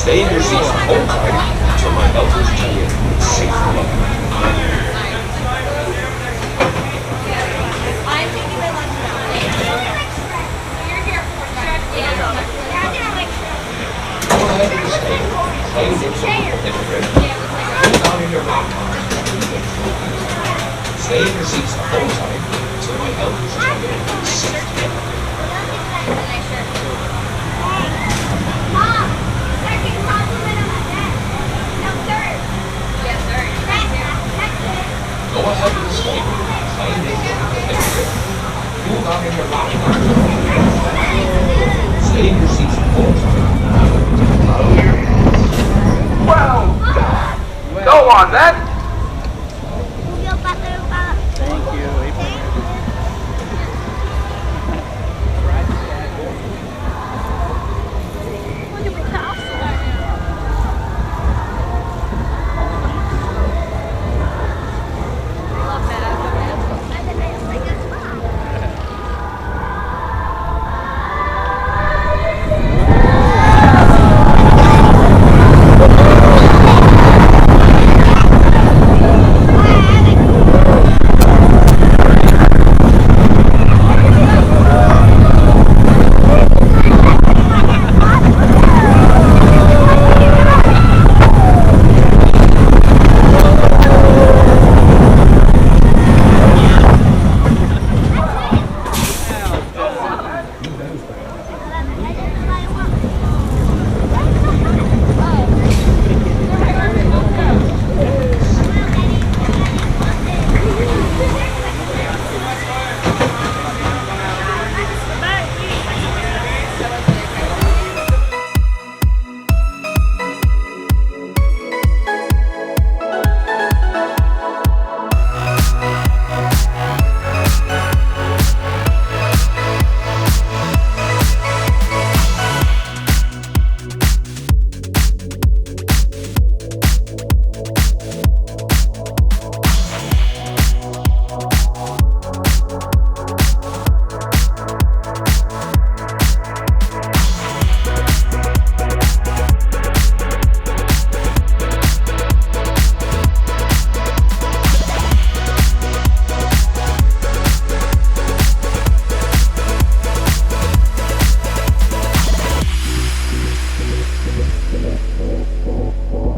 Stay in your seats the whole time until my elders tell you it's safe to leave. I'm taking my lunch now. You're here for that. Go ahead and stay. Play with Hippogriff. Move down in your rock. Stay in your seats the whole time until my elders tell you it's safe to leave. Mom, second compliment on my dad. No, third. Yeah, third. Go ahead and stay. Play with Hippogriff. Move down in your rock. Stay in your seats the whole time. Well done. Go on then.